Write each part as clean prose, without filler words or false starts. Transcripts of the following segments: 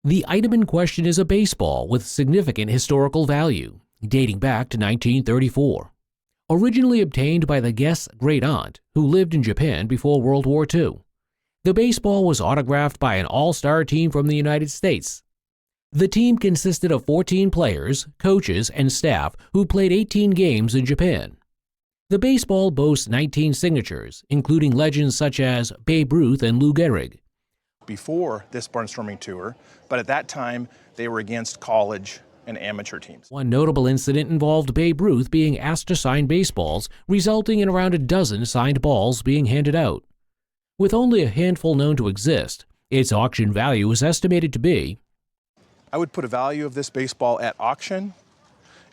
The item in question is a baseball with significant historical value, dating back to 1934. Originally obtained by the guest's great-aunt, who lived in Japan before World War II. The baseball was autographed by an all-star team from the United States. The team consisted of 14 players, coaches, and staff who played 18 games in Japan. The baseball boasts 19 signatures, including legends such as Babe Ruth and Lou Gehrig. Before this barnstorming tour, but at that time they were against college and amateur teams. One notable incident involved Babe Ruth being asked to sign baseballs, resulting in around a dozen signed balls being handed out. With only a handful known to exist, its auction value is estimated to be, I would put a value of this baseball at auction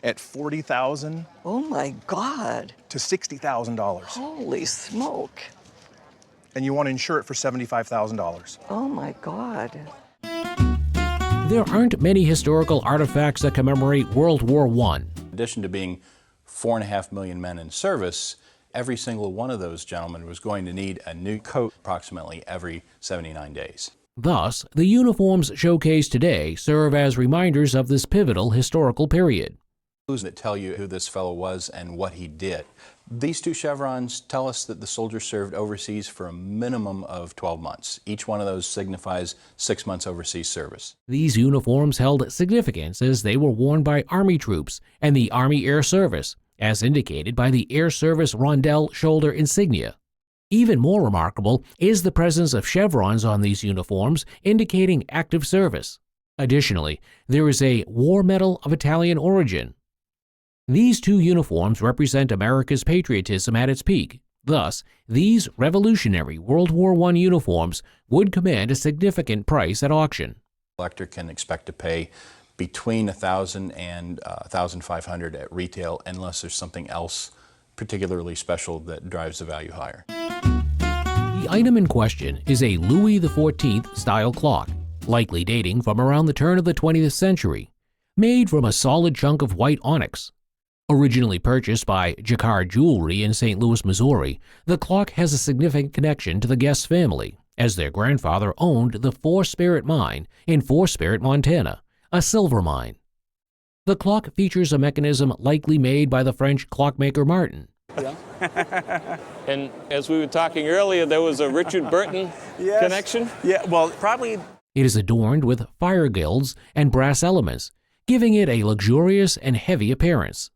at $40,000. Oh my God. To $60,000. Holy smoke. And you want to insure it for $75,000. Oh my God. There aren't many historical artifacts that commemorate World War I. In addition to being 4.5 million men in service, every single one of those gentlemen was going to need a new coat approximately every 79 days. Thus, the uniforms showcased today serve as reminders of this pivotal historical period. That tell you who this fellow was and what he did. These two chevrons tell us that the soldier served overseas for a minimum of 12 months. Each one of those signifies 6 months overseas service. These uniforms held significance as they were worn by Army troops and the Army Air Service, as indicated by the Air Service Rondelle shoulder insignia. Even more remarkable is the presence of chevrons on these uniforms indicating active service. Additionally, there is a war medal of Italian origin. These two uniforms represent America's patriotism at its peak. Thus, these revolutionary World War I uniforms would command a significant price at auction. The collector can expect to pay between $1,000 and $1,500 at retail unless there's something else particularly special that drives the value higher. The item in question is a Louis XIV style clock, likely dating from around the turn of the 20th century, made from a solid chunk of white onyx. Originally purchased by Jacquard Jewelry in St. Louis, Missouri, the clock has a significant connection to the guest family, as their grandfather owned the Four Spirit Mine in Four Spirit, Montana, a silver mine. The clock features a mechanism likely made by the French clockmaker Martin. Yeah. And as we were talking earlier, there was a Richard Burton connection? Yeah, well, probably. It is adorned with fire gilds and brass elements, giving it a luxurious and heavy appearance.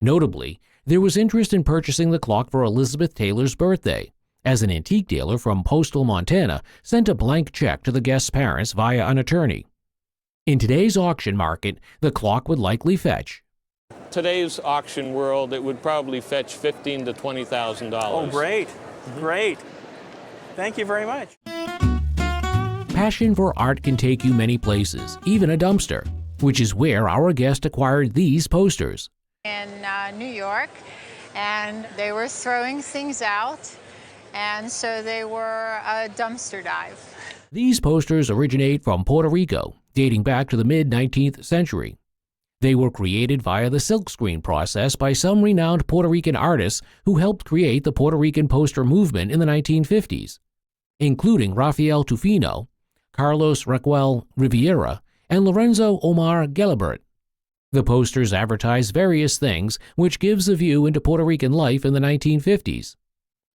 Notably, there was interest in purchasing the clock for Elizabeth Taylor's birthday, as an antique dealer from Postal, Montana sent a blank check to the guest's parents via an attorney. In today's auction market, the clock would likely fetch. Today's auction world, it would probably fetch $15,000 to $20,000. Oh, great, great. Thank you very much. Passion for art can take you many places, even a dumpster, which is where our guest acquired these posters. In New York, and they were throwing things out, and so they were a dumpster dive. These posters originate from Puerto Rico, dating back to the mid-19th century. They were created via the silkscreen process by some renowned Puerto Rican artists who helped create the Puerto Rican poster movement in the 1950s, including Rafael Tufino, Carlos Raquel Riviera, and Lorenzo Omar Gelabert. The posters advertise various things, which gives a view into Puerto Rican life in the 1950s.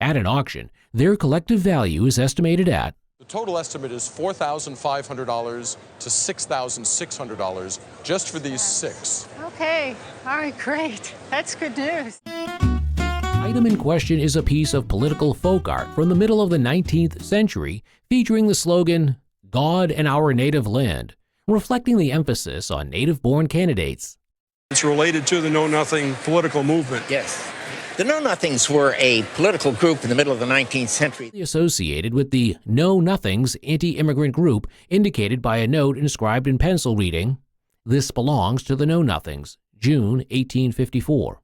At an auction, their collective value is estimated at the total estimate is $4,500 to $6,600 just for these six. Okay, all right, great. That's good news. Item in question is a piece of political folk art from the middle of the 19th century featuring the slogan, "God and Our Native Land," reflecting the emphasis on native-born candidates. It's related to the Know Nothing political movement. Yes. The Know Nothings were a political group in the middle of the 19th century. Associated with the Know Nothings anti-immigrant group, indicated by a note inscribed in pencil reading, "This belongs to the Know Nothings, June 1854.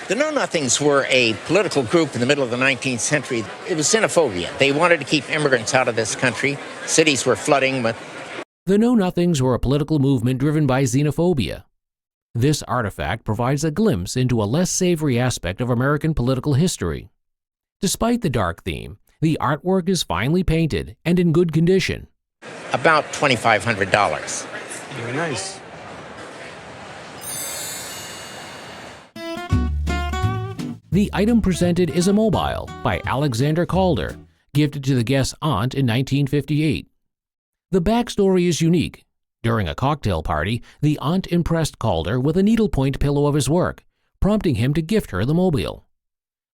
The Know Nothings were a political group in the middle of the 19th century. It was xenophobia. They wanted to keep immigrants out of this country. Cities were flooding with... The Know Nothings were a political movement driven by xenophobia. This artifact provides a glimpse into a less savory aspect of American political history. Despite the dark theme, the artwork is finely painted and in good condition. about $2,500. Very nice. The item presented is a mobile by Alexander Calder, gifted to the guest's aunt in 1958. The backstory is unique. During a cocktail party, the aunt impressed Calder with a needlepoint pillow of his work, prompting him to gift her the mobile.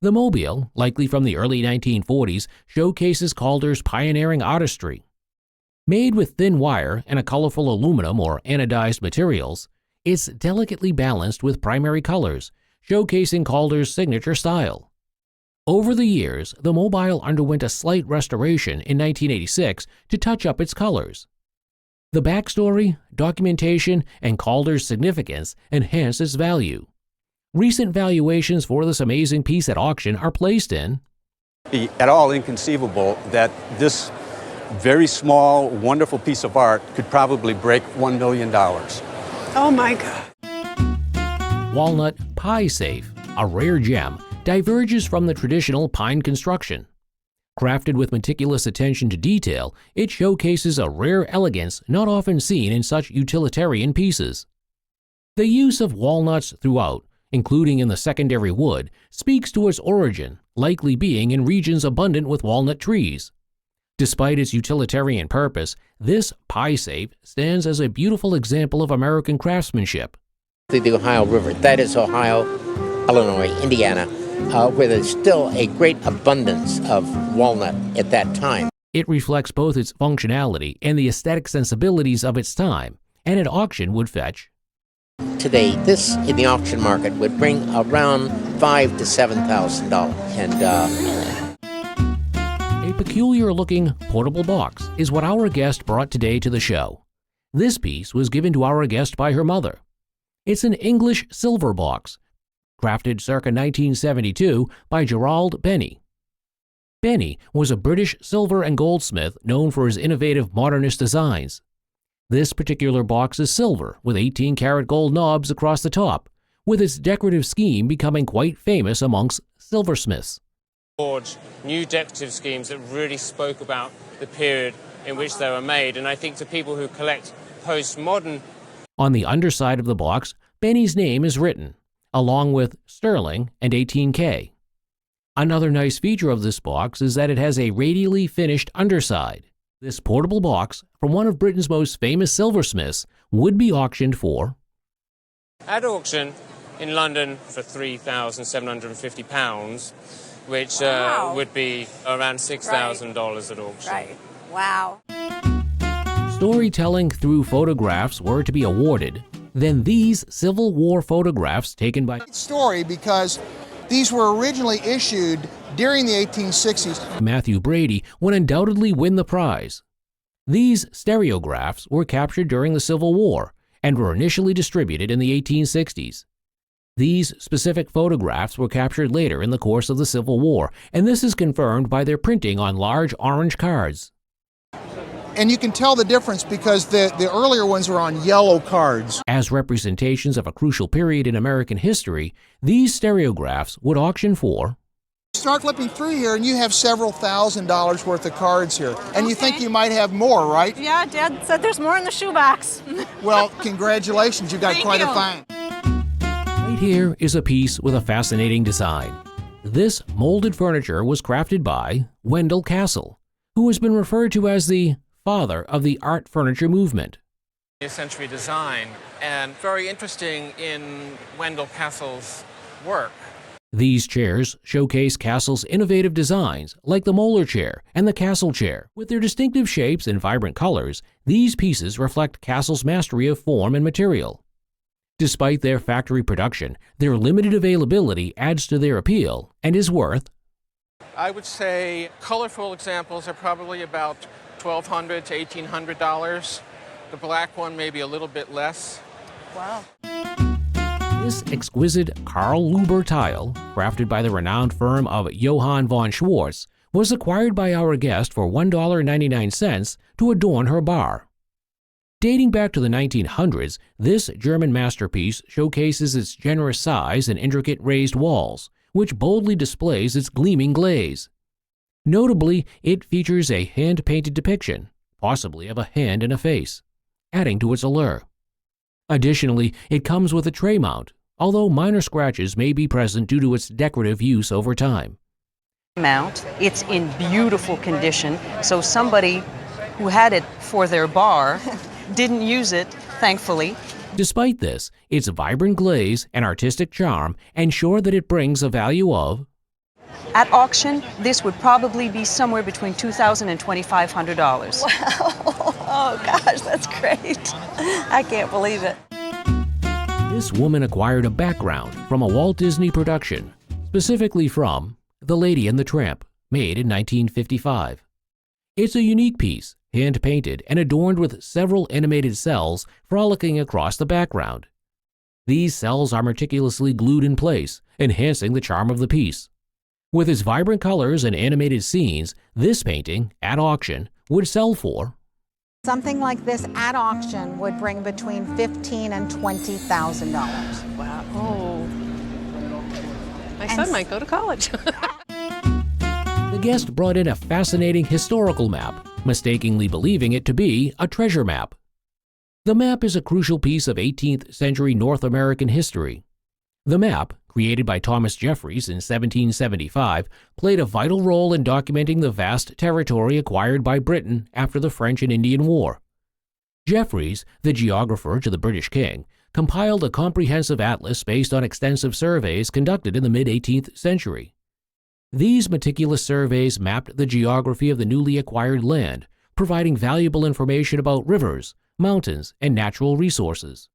The mobile, likely from the early 1940s, showcases Calder's pioneering artistry. Made with thin wire and a colorful aluminum or anodized materials, it's delicately balanced with primary colors, showcasing Calder's signature style. Over the years, the mobile underwent a slight restoration in 1986 to touch up its colors. The backstory, documentation, and Calder's significance enhance its value. Recent valuations for this amazing piece at auction are placed in at all inconceivable that this very small, wonderful piece of art could probably break $1 million. Oh my God. Walnut Pife safe, a rare gem, diverges from the traditional pine construction. Crafted with meticulous attention to detail, it showcases a rare elegance not often seen in such utilitarian pieces. The use of walnuts throughout, including in the secondary wood, speaks to its origin, likely being in regions abundant with walnut trees. Despite its utilitarian purpose, this pie safe stands as a beautiful example of American craftsmanship. The Ohio River, that is Ohio, Illinois, Indiana, where there's still a great abundance of walnut at that time. It reflects both its functionality and the aesthetic sensibilities of its time, and at auction would fetch. Today, this in the auction market would bring around $5,000 to $7,000. A peculiar-looking portable box is what our guest brought today to the show. This piece was given to our guest by her mother. It's an English silver box, crafted circa 1972 by Gerald Benny. Benny was a British silver and goldsmith known for his innovative modernist designs. This particular box is silver with 18-karat gold knobs across the top, with its decorative scheme becoming quite famous amongst silversmiths. New decorative schemes that really spoke about the period in which they were made, and I think to people who collect postmodern. On the underside of the box, Benny's name is written, along with sterling and 18K. Another nice feature of this box is that it has a radially finished underside. This portable box, from one of Britain's most famous silversmiths, would be auctioned for At auction in London for £3,750, which would be around $6,000 at auction. Right. Wow. Storytelling through photographs were to be awarded, then these Civil War photographs taken by story because these were originally issued during the 1860s. Matthew Brady would undoubtedly win the prize. These stereographs were captured during the Civil War and were initially distributed in the 1860s. These specific photographs were captured later in the course of the Civil War, and this is confirmed by their printing on large orange cards. And you can tell the difference because the earlier ones were on yellow cards. As representations of a crucial period in American history, these stereographs would auction for. Start flipping through here and you have several $1,000s worth of cards here. And you think you might have more, right? Yeah, Dad said there's more in the shoebox. Well, congratulations, you got quite a find. Right here is a piece with a fascinating design. This molded furniture was crafted by Wendell Castle, who has been referred to as the father of the art furniture movement. Century design, and very interesting in Wendell Castle's work. These chairs showcase Castle's innovative designs like the Moeller chair and the Castle chair. With their distinctive shapes and vibrant colors, these pieces reflect Castle's mastery of form and material. Despite their factory production, their limited availability adds to their appeal and is worth. I would say colorful examples are probably about $1,200 to $1,800. The black one maybe a little bit less. Wow. This exquisite Karl Luber tile, crafted by the renowned firm of Johann von Schwarz, was acquired by our guest for $1.99 to adorn her bar. Dating back to the 1900s, this German masterpiece showcases its generous size and intricate raised walls, which boldly displays its gleaming glaze. Notably, it features a hand-painted depiction, possibly of a hand and a face, adding to its allure. Additionally, it comes with a tray mount, although minor scratches may be present due to its decorative use over time. Mount. It's in beautiful condition, so somebody who had it for their bar didn't use it, thankfully. Despite this, its vibrant glaze and artistic charm ensure that it brings a value of... At auction, this would probably be somewhere between $2,000 and $2,500. Wow. Oh gosh, that's great. I can't believe it. This woman acquired a background from a Walt Disney production, specifically from The Lady and the Tramp, made in 1955. It's a unique piece, hand-painted and adorned with several animated cells frolicking across the background. These cells are meticulously glued in place, enhancing the charm of the piece. With its vibrant colors and animated scenes, this painting, at auction, would sell for... Something like this at auction would bring between $15,000 and $20,000. Wow. Oh. My son might go to college. The guest brought in a fascinating historical map, mistakenly believing it to be a treasure map. The map is a crucial piece of 18th century North American history. The map, created by Thomas Jeffries in 1775, played a vital role in documenting the vast territory acquired by Britain after the French and Indian War. Jeffries, the geographer to the British king, compiled a comprehensive atlas based on extensive surveys conducted in the mid-18th century. These meticulous surveys mapped the geography of the newly acquired land, providing valuable information about rivers, mountains, and natural resources.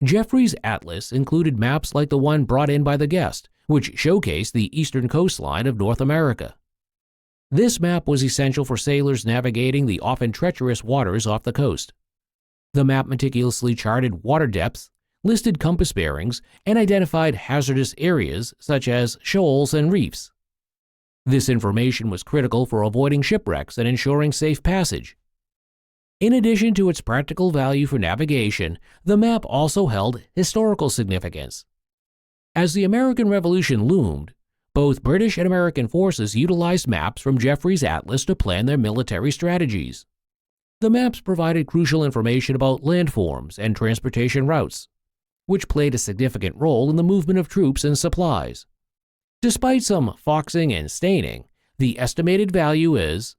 Jeffries' atlas included maps like the one brought in by the guest, which showcased the eastern coastline of North America. This map was essential for sailors navigating the often treacherous waters off the coast. The map meticulously charted water depths, listed compass bearings, and identified hazardous areas such as shoals and reefs. This information was critical for avoiding shipwrecks and ensuring safe passage. In addition to its practical value for navigation, the map also held historical significance. As the American Revolution loomed, both British and American forces utilized maps from Jeffries' atlas to plan their military strategies. The maps provided crucial information about landforms and transportation routes, which played a significant role in the movement of troops and supplies. Despite some foxing and staining, the estimated value is...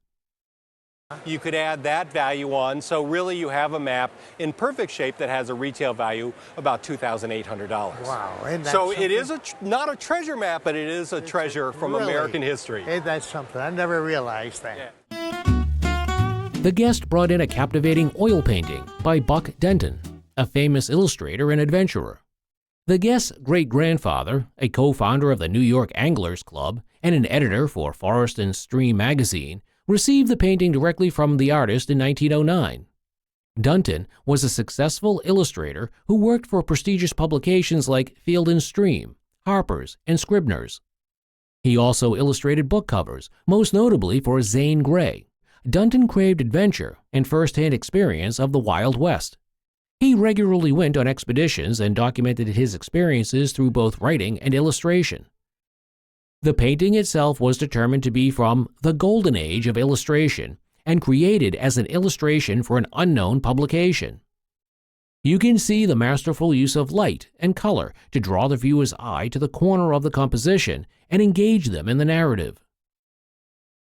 You could add that value on, so really you have a map in perfect shape that has a retail value about $2,800. Wow. Isn't that so something? it is not a treasure map, but it is a treasure from really? American history. Isn't that something? I never realized that. Yeah. The guest brought in a captivating oil painting by Buck Denton, a famous illustrator and adventurer. The guest's great-grandfather, a co-founder of the New York Anglers Club and an editor for Forest and Stream magazine, received the painting directly from the artist in 1909. Denton was a successful illustrator who worked for prestigious publications like Field and Stream, Harper's, and Scribner's. He also illustrated book covers, most notably for Zane Grey. Denton craved adventure and first-hand experience of the Wild West. He regularly went on expeditions and documented his experiences through both writing and illustration. The painting itself was determined to be from the golden age of illustration and created as an illustration for an unknown publication. You can see the masterful use of light and color to draw the viewer's eye to the corner of the composition and engage them in the narrative.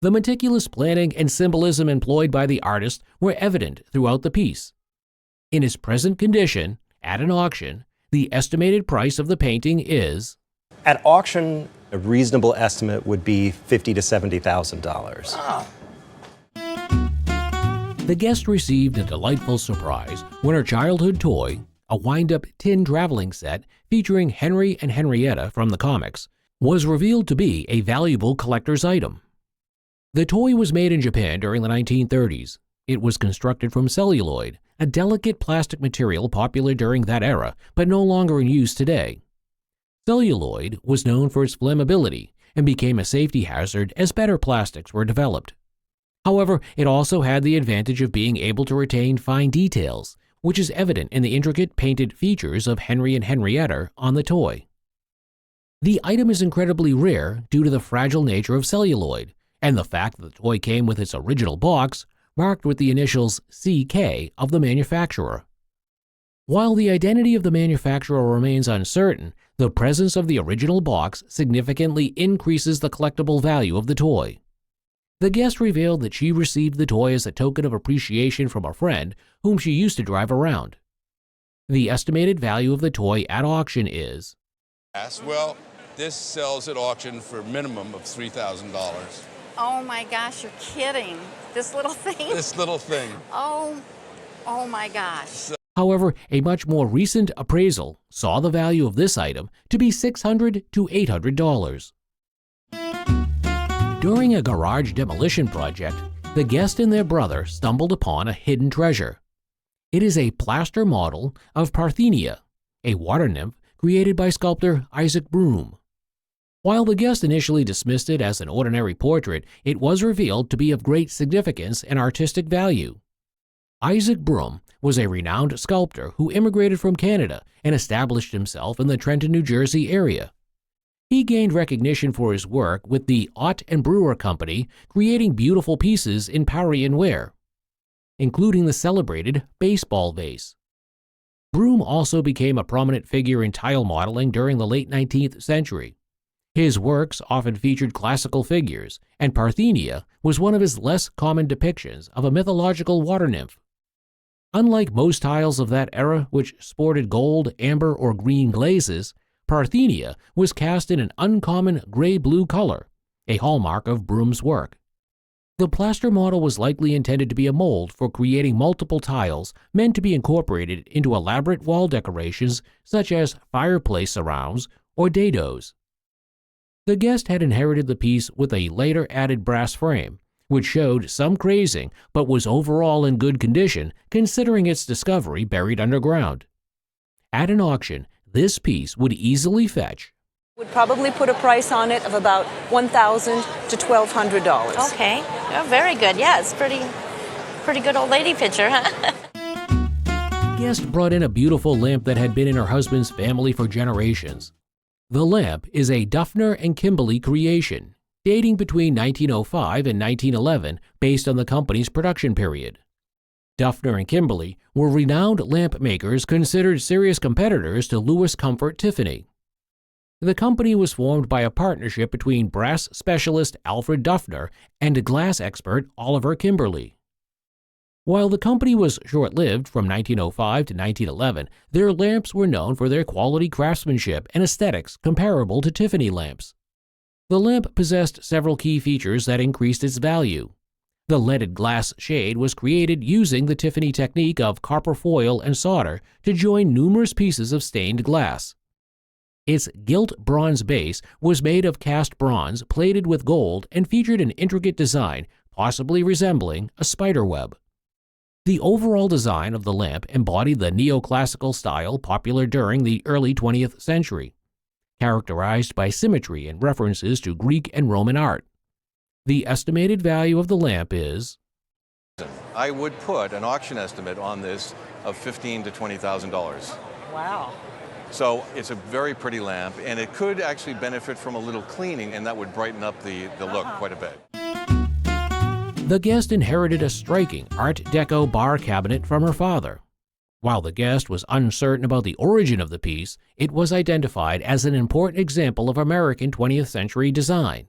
The meticulous planning and symbolism employed by the artist were evident throughout the piece. In its present condition, at an auction, the estimated price of the painting is... At auction, a reasonable estimate would be $50,000 to $70,000. Oh. The guest received a delightful surprise when her childhood toy, a wind-up tin traveling set featuring Henry and Henrietta from the comics, was revealed to be a valuable collector's item. The toy was made in Japan during the 1930s. It was constructed from celluloid, a delicate plastic material popular during that era but no longer in use today. Celluloid was known for its flammability and became a safety hazard as better plastics were developed. However, it also had the advantage of being able to retain fine details, which is evident in the intricate painted features of Henry and Henrietta on the toy. The item is incredibly rare due to the fragile nature of celluloid, and the fact that the toy came with its original box marked with the initials CK of the manufacturer. While the identity of the manufacturer remains uncertain, the presence of the original box significantly increases the collectible value of the toy. The guest revealed that she received the toy as a token of appreciation from a friend whom she used to drive around. The estimated value of the toy at auction is... Well, this sells at auction for a minimum of $3,000. Oh my gosh, you're kidding. This little thing? This little thing. Oh my gosh. However, a much more recent appraisal saw the value of this item to be $600 to $800. During a garage demolition project, the guest and their brother stumbled upon a hidden treasure. It is a plaster model of Parthenia, a water nymph created by sculptor Isaac Broom. While the guest initially dismissed it as an ordinary portrait, it was revealed to be of great significance and artistic value. Isaac Broom was a renowned sculptor who immigrated from Canada and established himself in the Trenton, New Jersey area. He gained recognition for his work with the Ott and Brewer Company, creating beautiful pieces in Parian ware, including the celebrated baseball vase. Broom also became a prominent figure in tile modeling during the late 19th century. His works often featured classical figures, and Parthenia was one of his less common depictions of a mythological water nymph. Unlike most tiles of that era, which sported gold, amber, or green glazes, Parthenia was cast in an uncommon gray-blue color, a hallmark of Broom's work. The plaster model was likely intended to be a mold for creating multiple tiles meant to be incorporated into elaborate wall decorations such as fireplace surrounds or dados. The guest had inherited the piece with a later added brass frame, which showed some crazing but was overall in good condition considering its discovery buried underground. At an auction, this piece would easily fetch. Would probably put a price on it of about $1,000 to $1,200. Okay, oh, very good. Yeah, it's pretty good old lady picture, huh? Guest brought in a beautiful lamp that had been in her husband's family for generations. The lamp is a Duffner and Kimberly creation, dating between 1905 and 1911 based on the company's production period. Duffner and Kimberly were renowned lamp makers considered serious competitors to Louis Comfort Tiffany. The company was formed by a partnership between brass specialist Alfred Duffner and glass expert Oliver Kimberly. While the company was short-lived from 1905 to 1911, their lamps were known for their quality craftsmanship and aesthetics comparable to Tiffany lamps. The lamp possessed several key features that increased its value. The leaded glass shade was created using the Tiffany technique of copper foil and solder to join numerous pieces of stained glass. Its gilt bronze base was made of cast bronze plated with gold and featured an intricate design, possibly resembling a spider web. The overall design of the lamp embodied the neoclassical style popular during the early 20th century, characterized by symmetry and references to Greek and Roman art. The estimated value of the lamp is... I would put an auction estimate on this of $15,000 to $20,000. Wow. So it's a very pretty lamp, and it could actually benefit from a little cleaning, and that would brighten up the look quite a bit. The guest inherited a striking Art Deco bar cabinet from her father. While the guest was uncertain about the origin of the piece, it was identified as an important example of American 20th century design.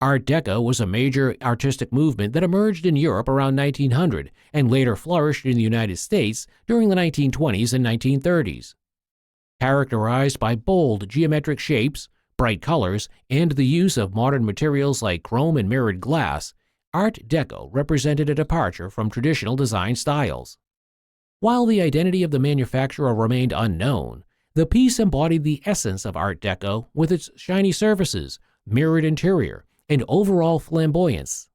Art Deco was a major artistic movement that emerged in Europe around 1900 and later flourished in the United States during the 1920s and 1930s. Characterized by bold geometric shapes, bright colors, and the use of modern materials like chrome and mirrored glass, Art Deco represented a departure from traditional design styles. While the identity of the manufacturer remained unknown, the piece embodied the essence of Art Deco with its shiny surfaces, mirrored interior, and overall flamboyance.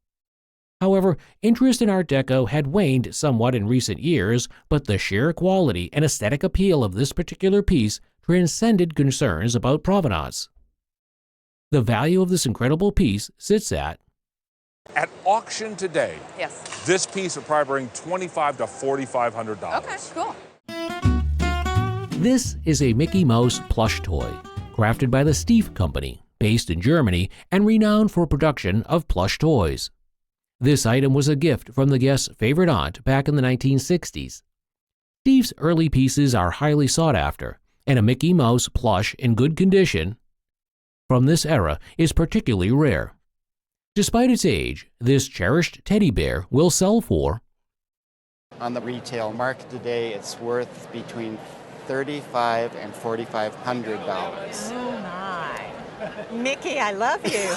However, interest in Art Deco had waned somewhat in recent years, but the sheer quality and aesthetic appeal of this particular piece transcended concerns about provenance. The value of this incredible piece sits at auction today. Yes. This piece would probably bring $2,500 to $4,500. Okay, cool. This is a Mickey Mouse plush toy, crafted by the Steiff Company, based in Germany and renowned for production of plush toys. This item was a gift from the guest's favorite aunt back in the 1960s. Steve's early pieces are highly sought after, and a Mickey Mouse plush in good condition from this era is particularly rare. Despite its age, this cherished teddy bear will sell for on the retail market today, it's worth between $3,500 and $4,500. Oh my. Mickey, I love you.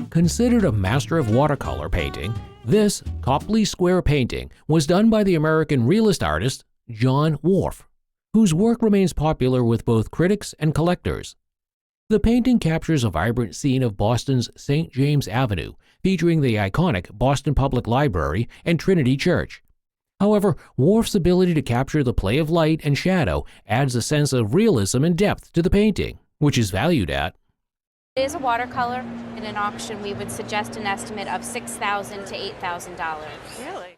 Considered a master of watercolor painting, this Copley Square painting was done by the American realist artist John Wharf, whose work remains popular with both critics and collectors. The painting captures a vibrant scene of Boston's St. James Avenue, featuring the iconic Boston Public Library and Trinity Church. However, Wharf's ability to capture the play of light and shadow adds a sense of realism and depth to the painting, which is valued at It is a watercolor. In an auction, we would suggest an estimate of $6,000 to $8,000. Really?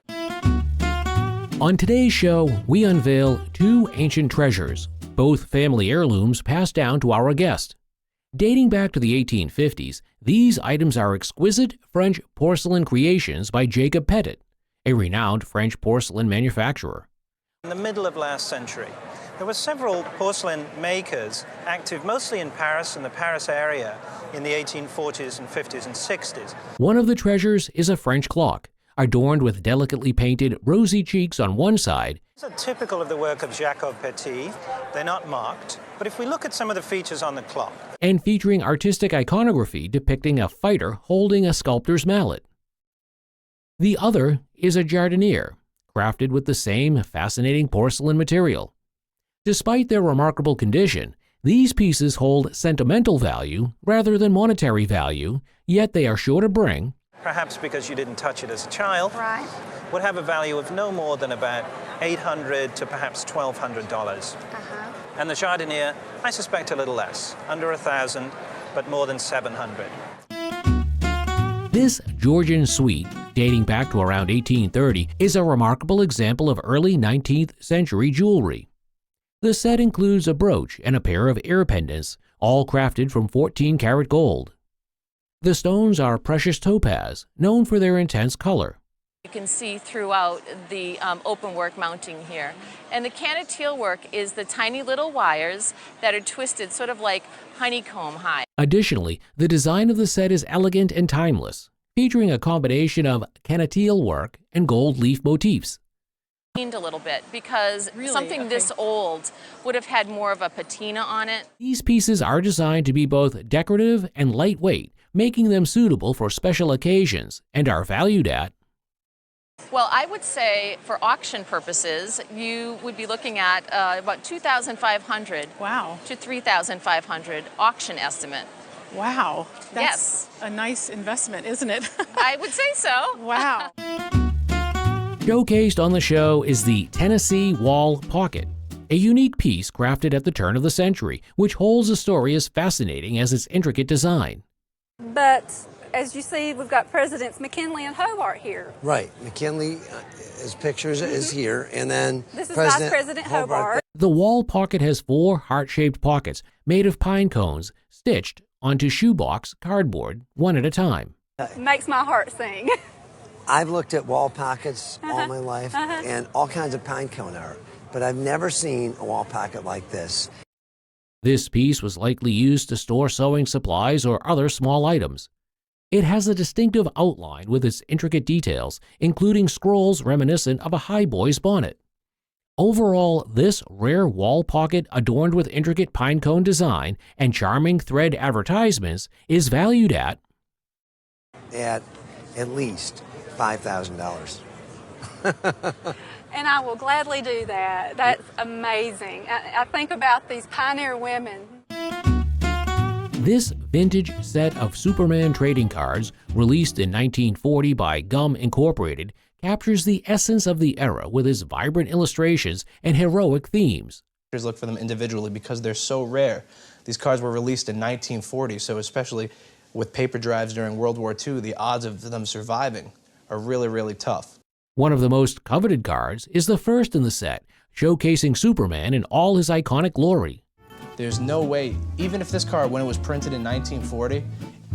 On today's show, we unveil two ancient treasures, both family heirlooms passed down to our guest. Dating back to the 1850s, these items are exquisite French porcelain creations by Jacob Petit, a renowned French porcelain manufacturer. In the middle of last century, there were several porcelain makers active mostly in Paris and the Paris area in the 1840s and 50s and 60s. One of the treasures is a French clock, adorned with delicately painted rosy cheeks on one side. These are typical of the work of Jacob Petit. They're not marked, but if we look at some of the features on the clock. And featuring artistic iconography depicting a fighter holding a sculptor's mallet. The other is a jardiniere, crafted with the same fascinating porcelain material. Despite their remarkable condition, these pieces hold sentimental value rather than monetary value, yet they are sure to bring, perhaps because you didn't touch it as a child, Right. would have a value of no more than about $800 to perhaps $1,200. And the jardiniere, I suspect a little less, under $1,000, but more than $700. This Georgian Suite, dating back to around 1830, is a remarkable example of early 19th century jewelry. The set includes a brooch and a pair of ear pendants, all crafted from 14-karat gold. The stones are precious topaz, known for their intense color. You can see throughout the open work mounting here. And the canotile work is the tiny little wires that are twisted sort of like honeycomb high. Additionally, the design of the set is elegant and timeless, featuring a combination of canotile work and gold leaf motifs. A little bit because something this old would have had more of a patina on it. These pieces are designed to be both decorative and lightweight, making them suitable for special occasions and are valued at, well, I would say for auction purposes, you would be looking at about $2,500 to $3,500 auction estimate. Wow. Yes. A nice investment, isn't it? I would say so. Wow. Showcased on the show is the Tennessee Wall Pocket, a unique piece crafted at the turn of the century, which holds a story as fascinating as its intricate design. But as you see, we've got Presidents McKinley and Hobart here. Right. McKinley, his pictures is here, and then this is Vice President Hobart. The wall pocket has 4 heart-shaped pockets made of pine cones stitched onto shoebox cardboard, one at a time. Makes my heart sing. I've looked at wall pockets all my life and all kinds of pine cone art, but I've never seen a wall pocket like this. This piece was likely used to store sewing supplies or other small items. It has a distinctive outline with its intricate details, including scrolls reminiscent of a highboy's bonnet. Overall, this rare wall pocket adorned with intricate pine cone design and charming thread advertisements is valued at least $5,000. And I will gladly do that. That's amazing. I think about these pioneer women. This vintage set of Superman trading cards, released in 1940 by Gum Incorporated, captures the essence of the era with its vibrant illustrations and heroic themes. Look for them individually because they're so rare. These cards were released in 1940, so especially with paper drives during World War II, the odds of them surviving are really, really tough. One of the most coveted cards is the first in the set, showcasing Superman in all his iconic glory. There's no way, even if this card, when it was printed in 1940,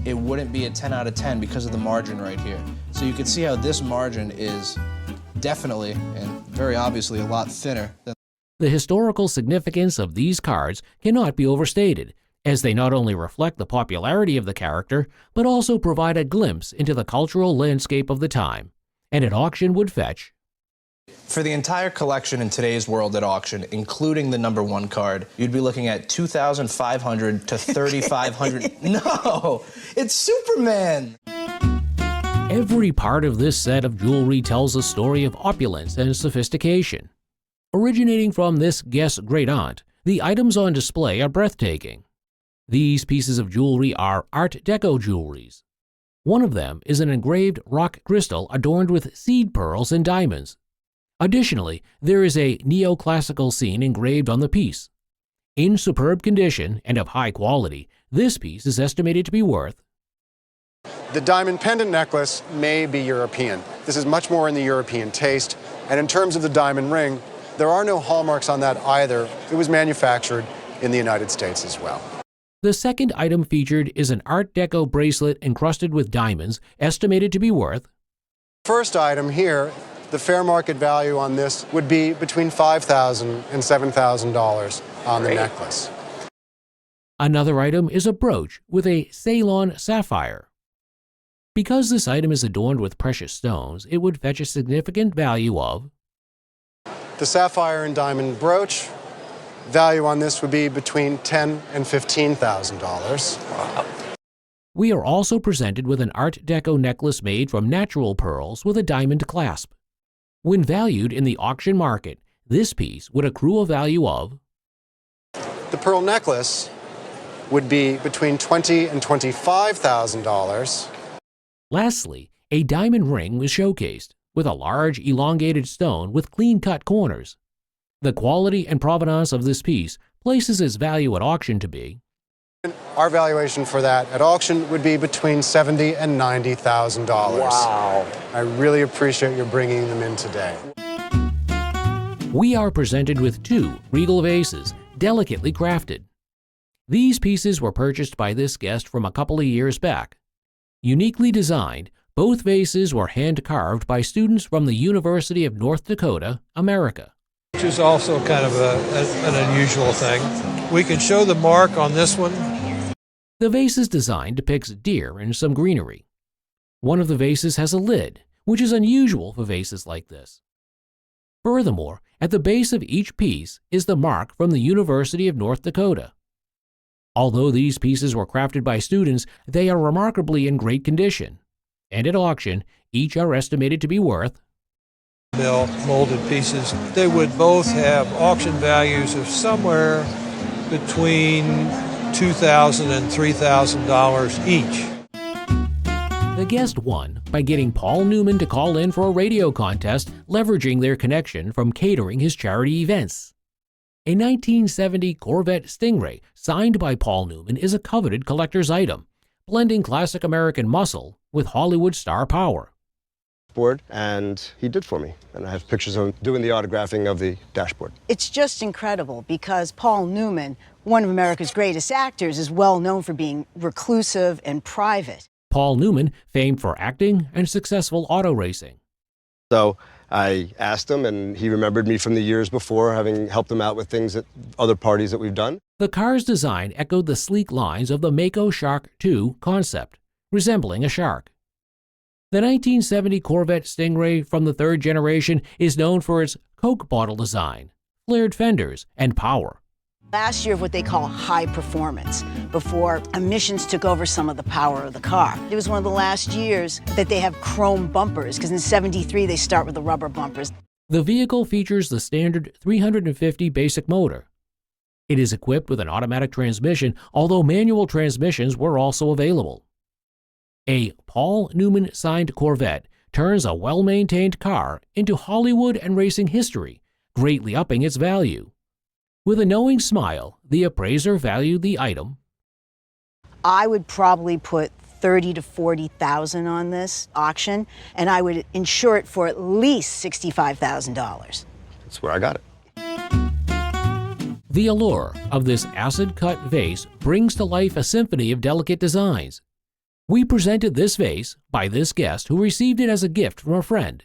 it wouldn't be a 10 out of 10 because of the margin right here. So you can see how this margin is definitely and very obviously a lot thinner than. The historical significance of these cards cannot be overstated, as they not only reflect the popularity of the character, but also provide a glimpse into the cultural landscape of the time, and at auction would fetch. For the entire collection in today's world at auction, including the #1 card, you'd be looking at $2,500 to $3,500. No, it's Superman! Every part of this set of jewelry tells a story of opulence and sophistication. Originating from this guest's great-aunt, the items on display are breathtaking. These pieces of jewelry are Art Deco jewelries. One of them is an engraved rock crystal adorned with seed pearls and diamonds. Additionally, there is a neoclassical scene engraved on the piece. In superb condition and of high quality, this piece is estimated to be worth. The diamond pendant necklace may be European. This is much more in the European taste. And in terms of the diamond ring, there are no hallmarks on that either. It was manufactured in the United States as well. The second item featured is an Art Deco bracelet encrusted with diamonds, estimated to be worth. First item here, the fair market value on this would be between $5,000 and $7,000 on the necklace. Another item is a brooch with a Ceylon sapphire. Because this item is adorned with precious stones, it would fetch a significant value of. The sapphire and diamond brooch, value on this would be between $10,000 and $15,000. Wow. We are also presented with an Art Deco necklace made from natural pearls with a diamond clasp. When valued in the auction market, this piece would accrue a value of. The pearl necklace would be between $20,000 and $25,000. Lastly, a diamond ring was showcased, with a large elongated stone with clean-cut corners. The quality and provenance of this piece places its value at auction to be. Our valuation for that at auction would be between $70,000 and $90,000. Wow. I really appreciate your bringing them in today. We are presented with 2 Regal Vases, delicately crafted. These pieces were purchased by this guest from a couple of years back. Uniquely designed, both vases were hand-carved by students from the University of North Dakota, America. Which is also kind of an unusual thing. We can show the mark on this one. The vase's design depicts deer and some greenery. One of the vases has a lid, which is unusual for vases like this. Furthermore, at the base of each piece is the mark from the University of North Dakota. Although these pieces were crafted by students, they are remarkably in great condition, and at auction, each are estimated to be worth. Mill molded pieces. They would both have auction values of somewhere between $2,000 and $3,000 each. The guest won by getting Paul Newman to call in for a radio contest, leveraging their connection from catering his charity events. A 1970 Corvette Stingray signed by Paul Newman is a coveted collector's item, blending classic American muscle with Hollywood star power. And he did for me, and I have pictures of him doing the autographing of the dashboard. It's just incredible because Paul Newman, one of America's greatest actors, is well known for being reclusive and private. Paul Newman, famed for acting and successful auto racing. So I asked him, and he remembered me from the years before, having helped him out with things at other parties that we've done. The car's design echoed the sleek lines of the Mako Shark II concept, resembling a shark. The 1970 Corvette Stingray from the 3rd generation is known for its Coke bottle design, flared fenders, and power. Last year of what they call high performance, before emissions took over some of the power of the car. It was one of the last years that they have chrome bumpers, because in '73 they start with the rubber bumpers. The vehicle features the standard 350 basic motor. It is equipped with an automatic transmission, although manual transmissions were also available. A Paul Newman signed Corvette turns a well-maintained car into Hollywood and racing history, greatly upping its value. With a knowing smile, the appraiser valued the item. I would probably put $30,000 to $40,000 on this auction, and I would insure it for at least $65,000. That's where I got it. The allure of this acid-cut vase brings to life a symphony of delicate designs. We presented this vase by this guest who received it as a gift from a friend.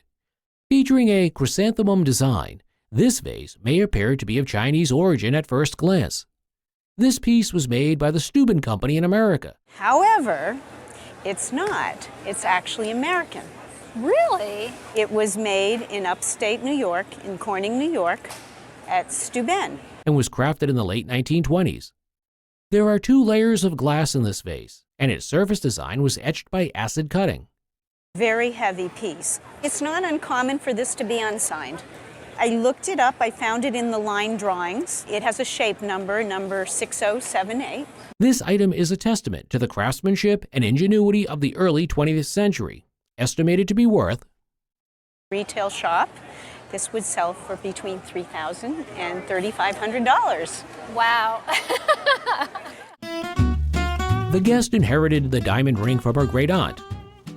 Featuring a chrysanthemum design, this vase may appear to be of Chinese origin at first glance. This piece was made by the Steuben Company in America. However, it's not. It's actually American. Really? It was made in upstate New York, in Corning, New York, at Steuben. And was crafted in the late 1920s. There are 2 layers of glass in this vase, and its surface design was etched by acid cutting. Very heavy piece. It's not uncommon for this to be unsigned. I looked it up. I found it in the line drawings. It has a shape number 6078. This item is a testament to the craftsmanship and ingenuity of the early 20th century, estimated to be worth Retail shop. This would sell for between $3,000 and $3,500. Wow. The guest inherited the diamond ring from her great aunt.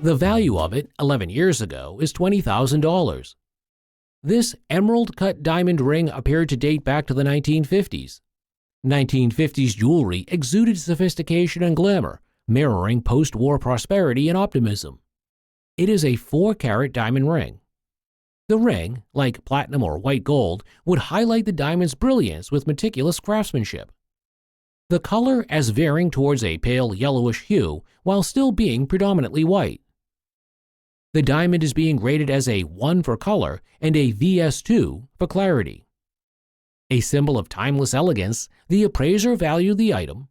The value of it 11 years ago is $20,000. This emerald-cut diamond ring appeared to date back to the 1950s. 1950s jewelry exuded sophistication and glamour, mirroring post-war prosperity and optimism. It is a 4-carat diamond ring. The ring, like platinum or white gold, would highlight the diamond's brilliance with meticulous craftsmanship. The color as varying towards a pale yellowish hue while still being predominantly white. The diamond is being rated as a 1 for color and a VS2 for clarity. A symbol of timeless elegance, the appraiser valued the item.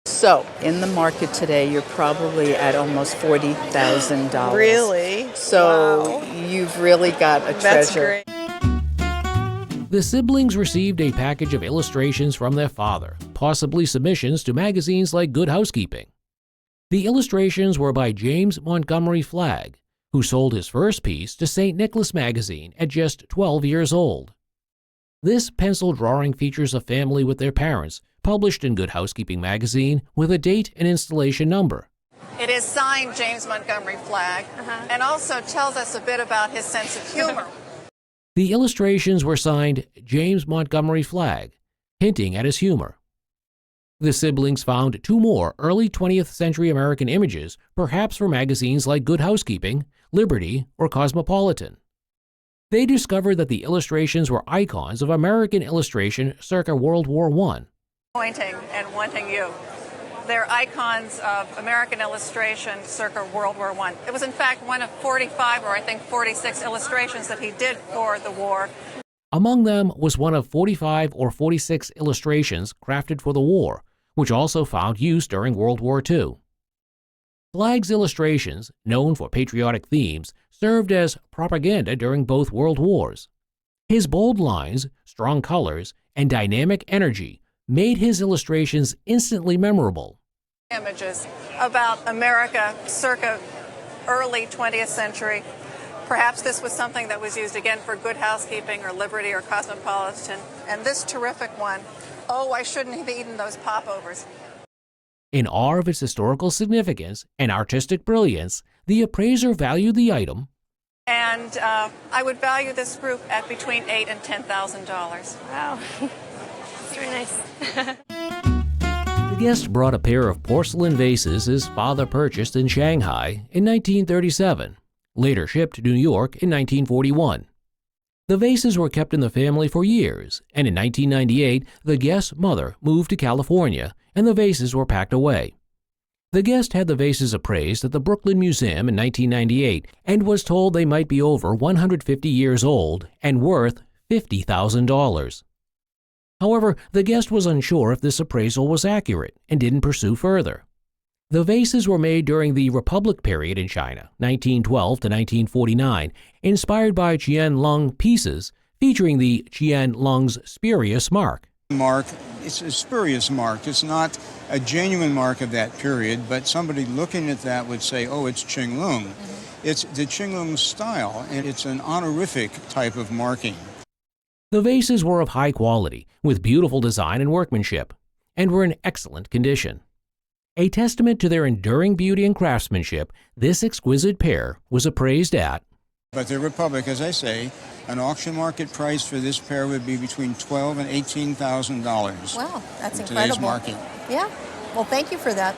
So, in the market today, you're probably at almost $40,000. Really? So, wow. You've really got a That's treasure. Great. The siblings received a package of illustrations from their father, possibly submissions to magazines like Good Housekeeping. The illustrations were by James Montgomery Flagg, who sold his first piece to St. Nicholas magazine at just 12 years old. This pencil drawing features a family with their parents, published in Good Housekeeping magazine with a date and installation number. It is signed James Montgomery Flagg and also tells us a bit about his sense of humor. The illustrations were signed James Montgomery Flagg, hinting at his humor. The siblings found 2 more early 20th century American images, perhaps for magazines like Good Housekeeping, Liberty, or Cosmopolitan. They discovered that the illustrations were icons of American illustration circa World War I. Pointing and wanting you. They're icons of American illustration circa World War I. It was in fact one of 45 or I think 46 illustrations that he did for the war. Among them was one of 45 or 46 illustrations crafted for the war, which also found use during World War II. Flagg's illustrations, known for patriotic themes, served as propaganda during both World Wars. His bold lines, strong colors, and dynamic energy made his illustrations instantly memorable. Images about America circa early 20th century. Perhaps this was something that was used again for Good Housekeeping or Liberty or Cosmopolitan. And this terrific one, oh, I shouldn't have eaten those popovers. In awe of its historical significance and artistic brilliance, the appraiser valued the item. And I would value this group at between $8,000 and $10,000. Wow. That's very nice. The guest brought a pair of porcelain vases his father purchased in Shanghai in 1937, later shipped to New York in 1941. The vases were kept in the family for years, and in 1998, the guest's mother moved to California, and the vases were packed away. The guest had the vases appraised at the Brooklyn Museum in 1998 and was told they might be over 150 years old and worth $50,000. However, the guest was unsure if this appraisal was accurate and didn't pursue further. The vases were made during the Republic period in China, 1912 to 1949, inspired by Qianlong pieces featuring the Qianlong's spurious mark. Mark, it's a spurious mark. It's not a genuine mark of that period, but somebody looking at that would say, oh, it's Qinglong. It's the Qinglong style, and it's an honorific type of marking. The vases were of high quality, with beautiful design and workmanship, and were in excellent condition. A testament to their enduring beauty and craftsmanship, this exquisite pair was appraised at. But the Republic, as I say, an auction market price for this pair would be between $12,000 and $18,000. Wow, that's in incredible. Today's market. Yeah. Well, thank you for that.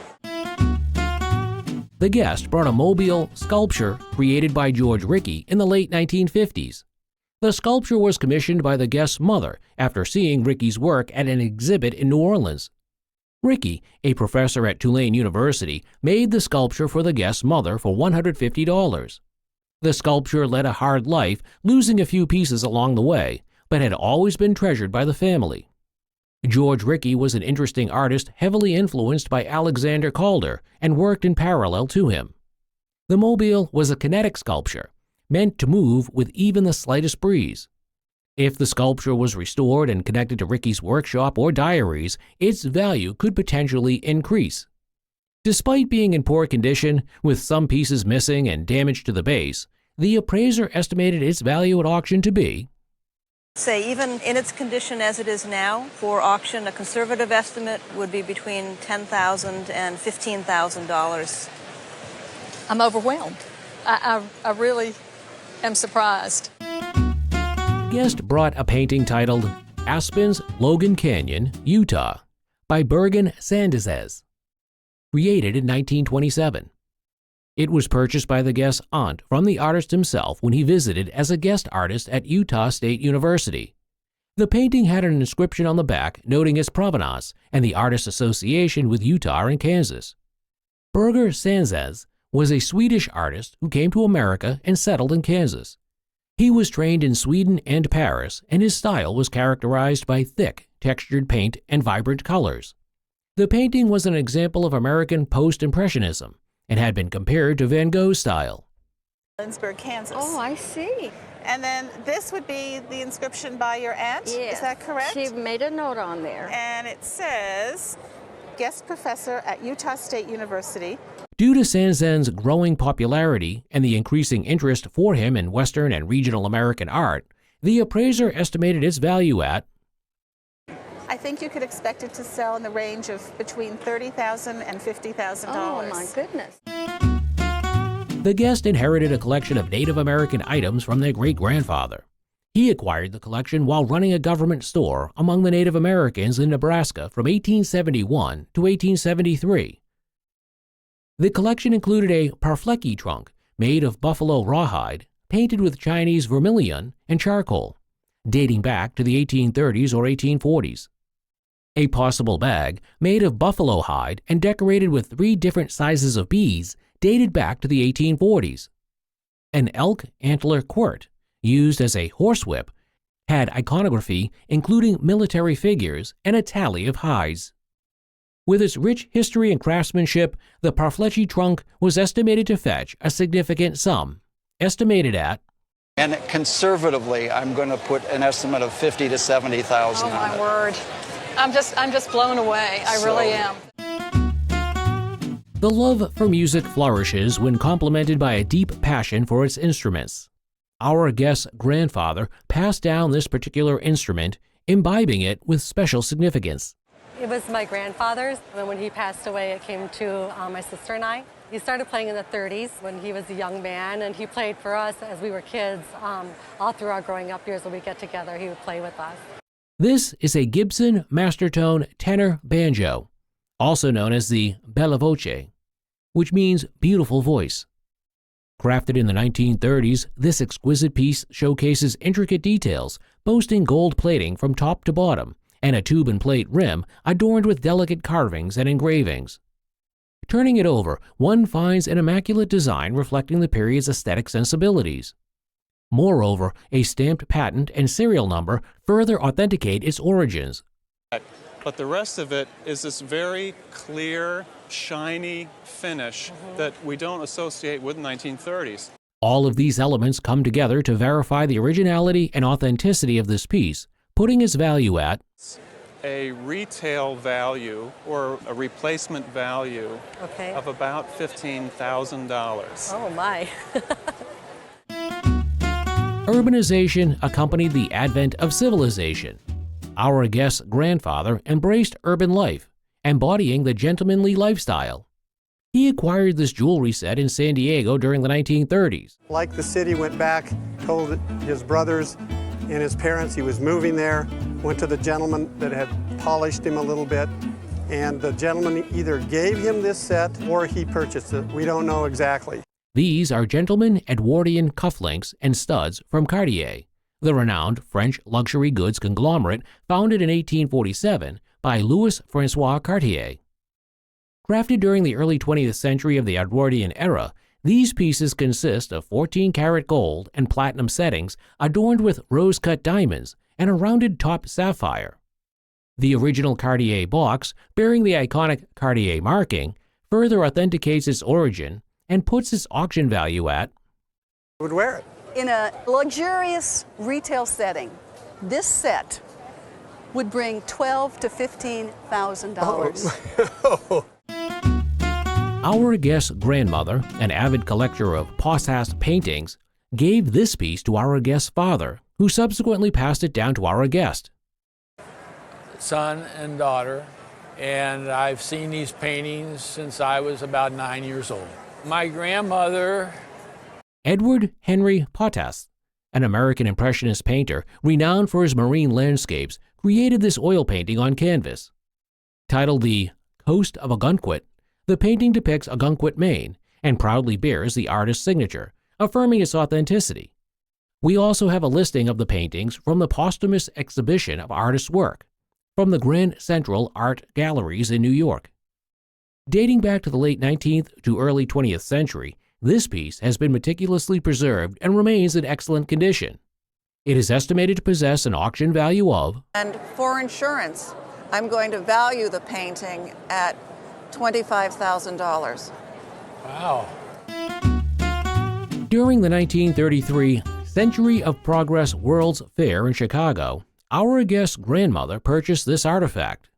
the guest brought a mobile sculpture created by George Rickey in the late 1950s. The sculpture was commissioned by the guest's mother after seeing Rickey's work at an exhibit in New Orleans. Rickey, a professor at Tulane University, made the sculpture for the guest's mother for $150. The sculpture led a hard life, losing a few pieces along the way, but had always been treasured by the family. George Rickey was an interesting artist heavily influenced by Alexander Calder and worked in parallel to him. The mobile was a kinetic sculpture, meant to move with even the slightest breeze. If the sculpture was restored and connected to Rickey's workshop or diaries, its value could potentially increase. Despite being in poor condition, with some pieces missing and damage to the base, the appraiser estimated its value at auction to be, say, even in its condition as it is now, for auction, a conservative estimate would be between $10,000 and $15,000. I'm overwhelmed. I really am surprised. The guest brought a painting titled Aspen's Logan Canyon, Utah, by Bergen Sandezes, created in 1927. It was purchased by the guest's aunt from the artist himself when he visited as a guest artist at Utah State University. The painting had an inscription on the back noting its provenance and the artist's association with Utah and Kansas. Berger Sandezes was a Swedish artist who came to America and settled in Kansas. He was trained in Sweden and Paris, and his style was characterized by thick, textured paint and vibrant colors. The painting was an example of American post-impressionism and had been compared to Van Gogh's style. Lindsborg, Kansas. Oh, I see. And then this would be the inscription by your aunt? Yes. Is that correct? She made a note on there. And it says, guest professor at Utah State University. Due to Sanzen's growing popularity and the increasing interest for him in Western and regional American art, the appraiser estimated its value at, I think you could expect it to sell in the range of between $30,000 and $50,000. Oh my goodness. The guest inherited a collection of Native American items from their great-grandfather. He acquired the collection while running a government store among the Native Americans in Nebraska from 1871 to 1873. The collection included a parflecky trunk made of buffalo rawhide, painted with Chinese vermilion and charcoal, dating back to the 1830s or 1840s. A possible bag made of buffalo hide and decorated with 3 different sizes of bees dated back to the 1840s. An elk antler quirt, used as a horsewhip, had iconography including military figures and a tally of hides. With its rich history and craftsmanship, the parflecky trunk was estimated to fetch a significant sum, estimated at, and conservatively, I'm going to put an estimate of $50,000 to $70,000 Oh on my it. word. I'm just blown away. I really am. The love for music flourishes when complemented by a deep passion for its instruments. Our guest's grandfather passed down this particular instrument, imbibing it with special significance. It was my grandfather's, and when he passed away, it came to my sister and I. He started playing in the 30s when he was a young man, and he played for us as we were kids. All through our growing up years, when we get together, he would play with us. This is a Gibson Mastertone tenor banjo, also known as the bella voce, which means beautiful voice. Crafted in the 1930s, this exquisite piece showcases intricate details, boasting gold plating from top to bottom, and a tube and plate rim adorned with delicate carvings and engravings. Turning it over, one finds an immaculate design reflecting the period's aesthetic sensibilities. Moreover, a stamped patent and serial number further authenticate its origins. But the rest of it is this very clear, shiny finish that we don't associate with 1930s. All of these elements come together to verify the originality and authenticity of this piece, putting its value at A retail value or a replacement value of about $15,000. Oh my. Urbanization accompanied the advent of civilization. Our guest's grandfather embraced urban life, embodying the gentlemanly lifestyle. He acquired this jewelry set in San Diego during the 1930s. Like the city, went back, told his brothers and his parents he was moving there, went to the gentleman that had polished him a little bit, and the gentleman either gave him this set or he purchased it. We don't know exactly. These are gentleman Edwardian cufflinks and studs from Cartier, the renowned French luxury goods conglomerate founded in 1847 by Louis-François Cartier. Crafted during the early 20th century of the Edwardian era, these pieces consist of 14-karat gold and platinum settings adorned with rose-cut diamonds and a rounded top sapphire. The original Cartier box, bearing the iconic Cartier marking, further authenticates its origin and puts its auction value at Would wear it. In a luxurious retail setting, this set would bring $12,000 to $15,000. Our guest's grandmother, an avid collector of Posthast paintings, gave this piece to our guest's father, who subsequently passed it down to our guest. Son and daughter, and I've seen these paintings since I was about 9 years old. My grandmother... Edward Henry Potthast, an American Impressionist painter renowned for his marine landscapes, created this oil painting on canvas. Titled The Coast of Ogunquit, the painting depicts Ogunquit, Maine, and proudly bears the artist's signature, affirming its authenticity. We also have a listing of the paintings from the posthumous exhibition of artist's work from the Grand Central Art Galleries in New York. Dating back to the late 19th to early 20th century, this piece has been meticulously preserved and remains in excellent condition. It is estimated to possess an auction value of... And for insurance, I'm going to value the painting at $25,000. Wow. During the 1933 Century of Progress World's Fair in Chicago, our guest's grandmother purchased this artifact.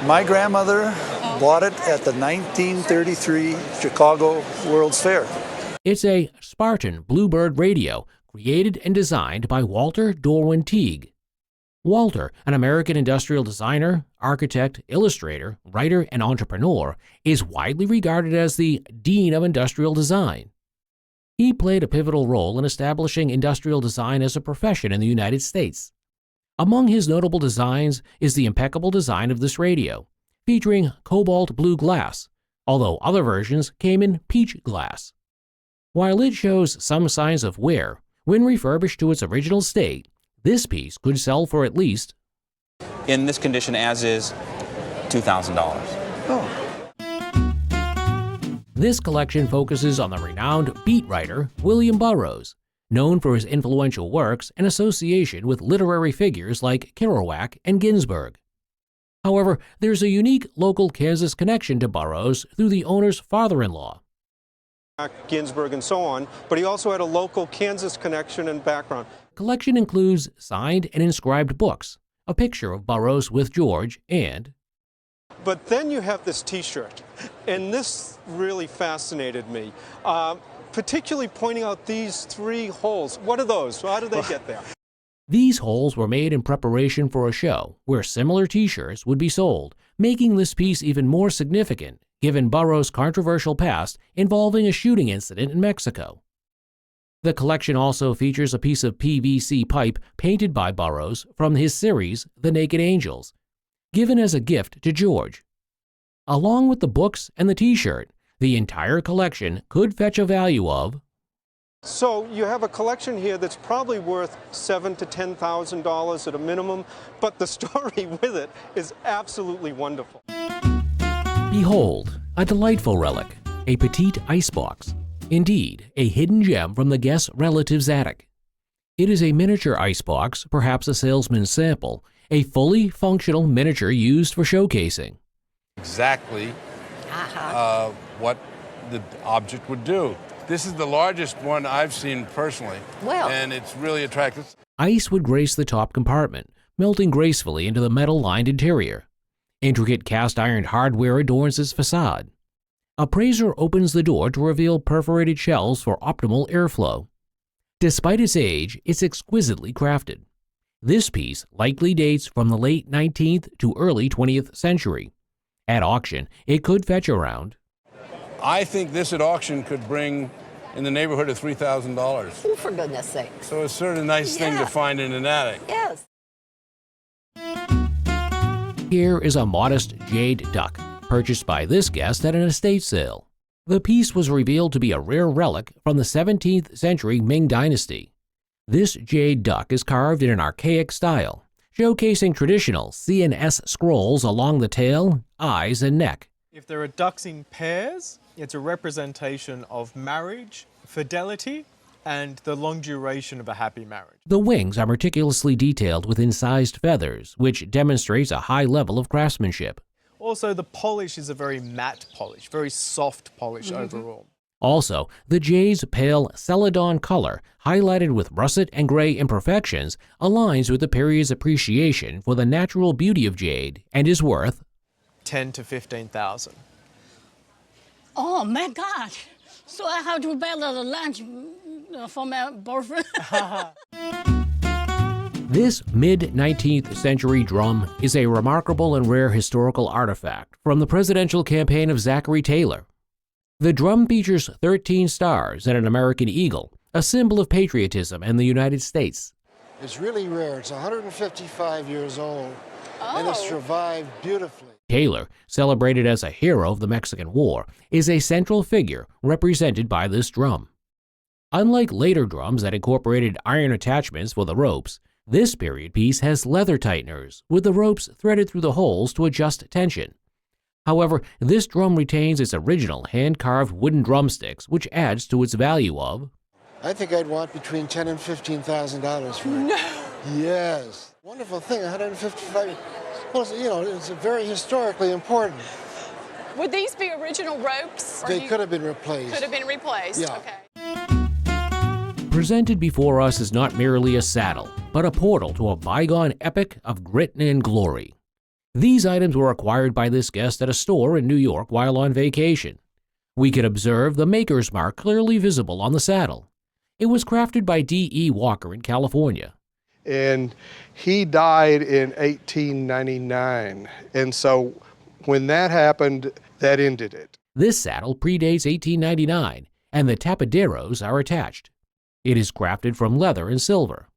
My grandmother bought it at the 1933 Chicago World's Fair. It's a Spartan Bluebird radio created and designed by Walter Dorwin Teague. Walter, an American industrial designer, architect, illustrator, writer, and entrepreneur, is widely regarded as the Dean of Industrial Design. He played a pivotal role in establishing industrial design as a profession in the United States. Among his notable designs is the impeccable design of this radio, featuring cobalt blue glass, although other versions came in peach glass. While it shows some signs of wear, when refurbished to its original state, this piece could sell for at least, in this condition as is, $2,000. Oh. This collection focuses on the renowned beat writer William Burroughs, known for his influential works and association with literary figures like Kerouac and Ginsberg. However, there's a unique local Kansas connection to Burroughs through the owner's father-in-law. Ginsberg and so on, but he also had a local Kansas connection and background. Collection includes signed and inscribed books, a picture of Burroughs with George, and... But then you have this t-shirt, and this really fascinated me, particularly pointing out these 3 holes. What are those? How did they get there? These holes were made in preparation for a show where similar t-shirts would be sold, making this piece even more significant given Burroughs' controversial past involving a shooting incident in Mexico. The collection also features a piece of PVC pipe painted by Burroughs from his series, The Naked Angels, given as a gift to George. Along with the books and the t-shirt, the entire collection could fetch a value of... So you have a collection here that's probably worth $7,000 to $10,000 at a minimum, but the story with it is absolutely wonderful. Behold, a delightful relic, a Petite Ice Box. Indeed, a hidden gem from the guest's relative's attic. It is a miniature icebox, perhaps a salesman's sample, a fully functional miniature used for showcasing. Exactly what the object would do. This is the largest one I've seen personally, and it's really attractive. Ice would grace the top compartment, melting gracefully into the metal-lined interior. Intricate cast-iron hardware adorns its facade. Appraiser opens the door to reveal perforated shelves for optimal airflow. Despite its age, it's exquisitely crafted. This piece likely dates from the late 19th to early 20th century. At auction, it could fetch around... I think this at auction could bring in the neighborhood of $3,000. Oh, for goodness sake. So it's sort of a nice thing to find in an attic. Yes. Here is a modest Jade Duck, purchased by this guest at an estate sale. The piece was revealed to be a rare relic from the 17th century Ming Dynasty. This Jade Duck is carved in an archaic style, showcasing traditional C&S scrolls along the tail, eyes, and neck. If there are ducks in pairs, it's a representation of marriage, fidelity, and the long duration of a happy marriage. The wings are meticulously detailed with incised feathers, which demonstrates a high level of craftsmanship. Also, the polish is a very matte polish, very soft polish overall. Also, the jade's pale celadon color, highlighted with russet and gray imperfections, aligns with the period's appreciation for the natural beauty of jade and is worth 10 to 15,000. Oh my God! So I have to buy the lunch for my boyfriend. This mid-19th century drum is a remarkable and rare historical artifact from the presidential campaign of Zachary Taylor. The drum features 13 stars and an American eagle, a symbol of patriotism in the United States. It's really rare. It's 155 years old, and it's survived beautifully. Taylor, celebrated as a hero of the Mexican War, is a central figure represented by this drum. Unlike later drums that incorporated iron attachments for the ropes, this period piece has leather tighteners, with the ropes threaded through the holes to adjust tension. However, this drum retains its original hand-carved wooden drumsticks, which adds to its value of... I think I'd want between $10,000 and $15,000 for it. No! Yes. Wonderful thing, 155. Well, you know, it's very historically important. Would these be original ropes? They could have been replaced. Could have been replaced, yeah. Okay. Presented before us is not merely a saddle, but a portal to a bygone epic of grit and glory. These items were acquired by this guest at a store in New York while on vacation. We can observe the maker's mark clearly visible on the saddle. It was crafted by D.E. Walker in California. And he died in 1899. And so when that happened, that ended it. This saddle predates 1899, and the tapaderos are attached. It is crafted from leather and silver.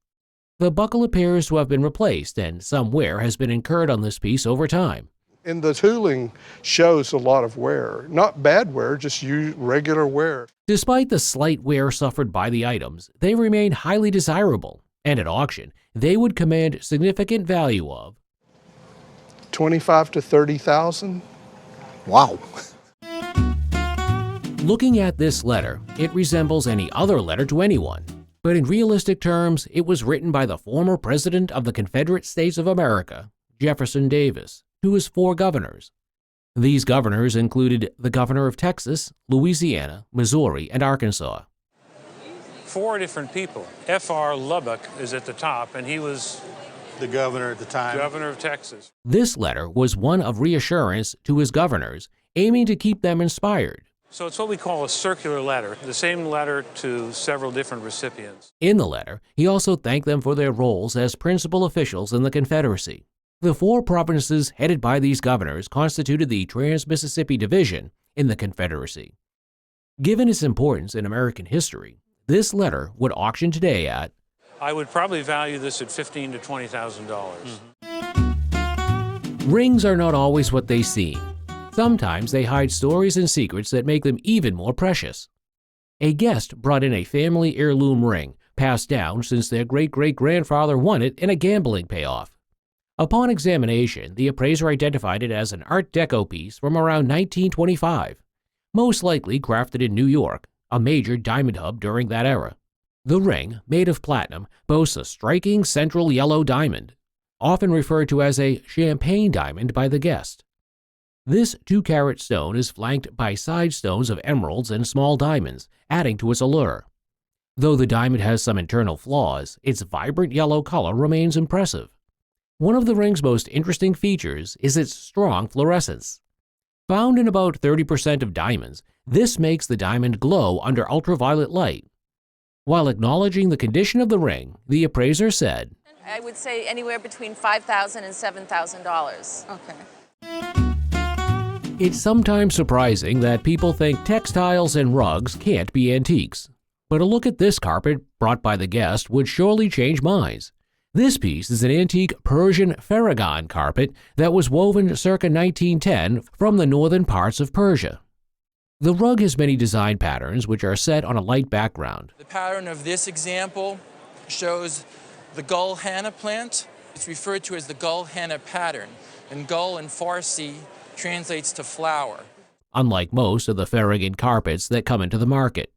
The buckle appears to have been replaced, and some wear has been incurred on this piece over time. And the tooling shows a lot of wear. Not bad wear, just regular wear. Despite the slight wear suffered by the items, they remain highly desirable, and at auction, they would command significant value of 25 to 30,000. Wow. Looking at this letter, it resembles any other letter to anyone. But in realistic terms, it was written by the former President of the Confederate States of America, Jefferson Davis, to his 4 governors. These governors included the governor of Texas, Louisiana, Missouri, and Arkansas. 4 different people. F.R. Lubbock is at the top, and he was the governor at the time. Governor of Texas. This letter was one of reassurance to his governors, aiming to keep them inspired. So it's what we call a circular letter, the same letter to several different recipients. In the letter, he also thanked them for their roles as principal officials in the Confederacy. The 4 provinces headed by these governors constituted the Trans-Mississippi Division in the Confederacy. Given its importance in American history, this letter would auction today at... I would probably value this at $15,000 to $20,000. Rings are not always what they seem. Sometimes they hide stories and secrets that make them even more precious. A guest brought in a family heirloom ring, passed down since their great-great-grandfather won it in a gambling payoff. Upon examination, the appraiser identified it as an Art Deco piece from around 1925, most likely crafted in New York, a major diamond hub during that era. The ring, made of platinum, boasts a striking central yellow diamond, often referred to as a champagne diamond by the guest. This 2-carat stone is flanked by side stones of emeralds and small diamonds, adding to its allure. Though the diamond has some internal flaws, its vibrant yellow color remains impressive. One of the ring's most interesting features is its strong fluorescence. Found in about 30% of diamonds, this makes the diamond glow under ultraviolet light. While acknowledging the condition of the ring, the appraiser said, I would say anywhere between $5,000 and $7,000. Okay. It's sometimes surprising that people think textiles and rugs can't be antiques. But a look at this carpet brought by the guest would surely change minds. This piece is an antique Persian Farragon carpet that was woven circa 1910 from the northern parts of Persia. The rug has many design patterns which are set on a light background. The pattern of this example shows the gul henna plant. It's referred to as the gul henna pattern, and gul in Farsi translates to flower. Unlike most of the Farragon carpets that come into the market.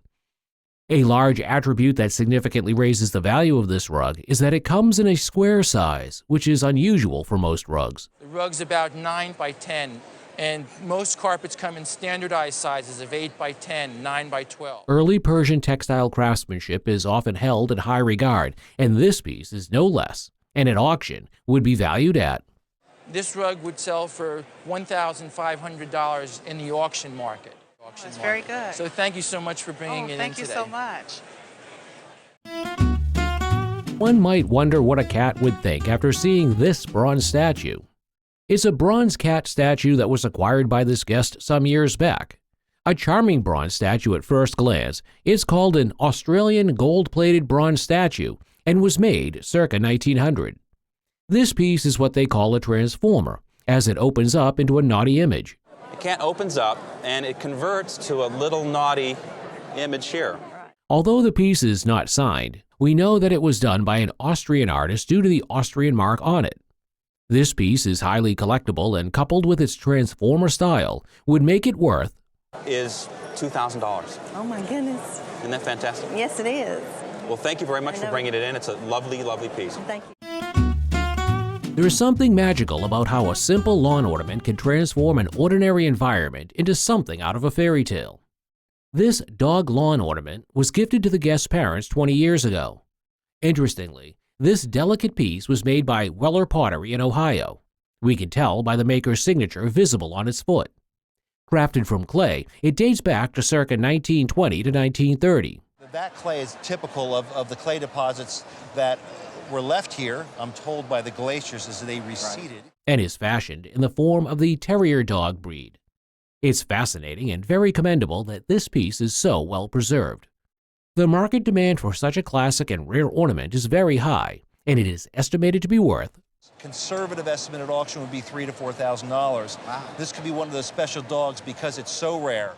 A large attribute that significantly raises the value of this rug is that it comes in a square size, which is unusual for most rugs. The rug's about 9 by 10, and most carpets come in standardized sizes of 8 by 10, 9 by 12. Early Persian textile craftsmanship is often held in high regard, and this piece is no less, and at auction would be valued at. This rug would sell for $1,500 in the auction market. That's very good. So thank you so much for bringing it in Thank you today. so much. One might wonder what a cat would think after seeing this bronze statue. It's a bronze cat statue that was acquired by this guest some years back. A charming bronze statue at first glance, it's called an Australian gold-plated bronze statue and was made circa 1900. This piece is what they call a transformer, as it opens up into a naughty image. The cat opens up and it converts to a little naughty image here. Although the piece is not signed, we know that it was done by an Austrian artist due to the Austrian mark on it. This piece is highly collectible and coupled with its transformer style would make it worth Is $2,000. Oh my goodness. Isn't that fantastic? Yes, it is. Well, thank you very much for bringing it in. It's a lovely, lovely piece. Thank you. There is something magical about how a simple lawn ornament can transform an ordinary environment into something out of a fairy tale. This dog lawn ornament was gifted to the guest's parents 20 years ago. Interestingly, this delicate piece was made by Weller Pottery in Ohio. We can tell by the maker's signature visible on its foot. Crafted from clay, it dates back to circa 1920 to 1930. That clay is typical of the clay deposits that were left here, I'm told, by the glaciers as they receded. And is fashioned in the form of the terrier dog breed. It's fascinating and very commendable that this piece is so well preserved. The market demand for such a classic and rare ornament is very high, and it is estimated to be worth Conservative estimate at auction would be $3,000 to $4,000. Wow. This could be one of those special dogs because it's so rare.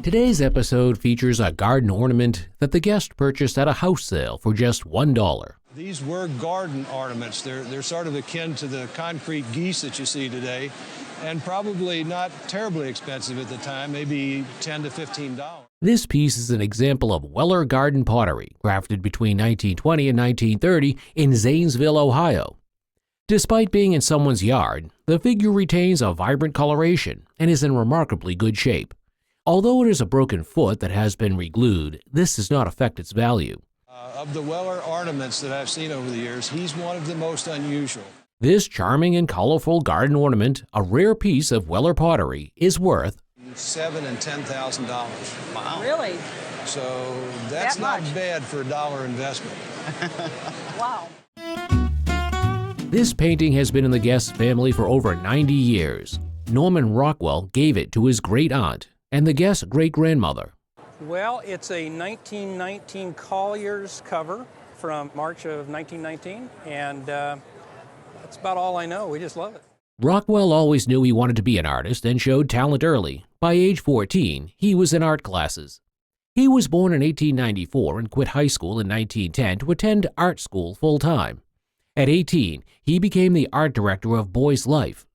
Today's episode features a garden ornament that the guest purchased at a house sale for just $1. These were garden ornaments. They're sort of akin to the concrete geese that you see today, and probably not terribly expensive at the time, maybe $10 to $15. This piece is an example of Weller garden pottery, crafted between 1920 and 1930 in Zanesville, Ohio. Despite being in someone's yard, the figure retains a vibrant coloration and is in remarkably good shape. Although it is a broken foot that has been reglued, this does not affect its value. Of the Weller ornaments that I've seen over the years, he's one of the most unusual. This charming and colorful garden ornament, a rare piece of Weller pottery, is worth $7,000 and $10,000. Wow. Really? So that's not bad for a dollar investment. Wow. This painting has been in the guest's family for over 90 years. Norman Rockwell gave it to his great-aunt and the guest's great-grandmother. Well, it's a 1919 Collier's cover from March of 1919, and that's about all I know. We just love it. Rockwell always knew he wanted to be an artist and showed talent early. By age 14, he was in art classes. He was born in 1894 and quit high school in 1910 to attend art school full-time. At 18, he became the art director of Boy's Life.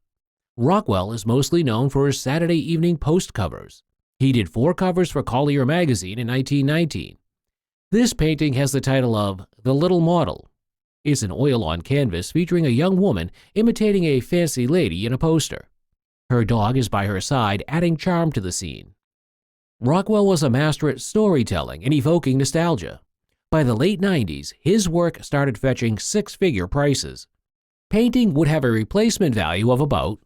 Rockwell is mostly known for his Saturday Evening Post covers. He did 4 covers for Collier magazine in 1919. This painting has the title of The Little Model. It's an oil-on canvas featuring a young woman imitating a fancy lady in a poster. Her dog is by her side, adding charm to the scene. Rockwell was a master at storytelling and evoking nostalgia. By the late 90s, his work started fetching 6-figure prices. Painting would have a replacement value of about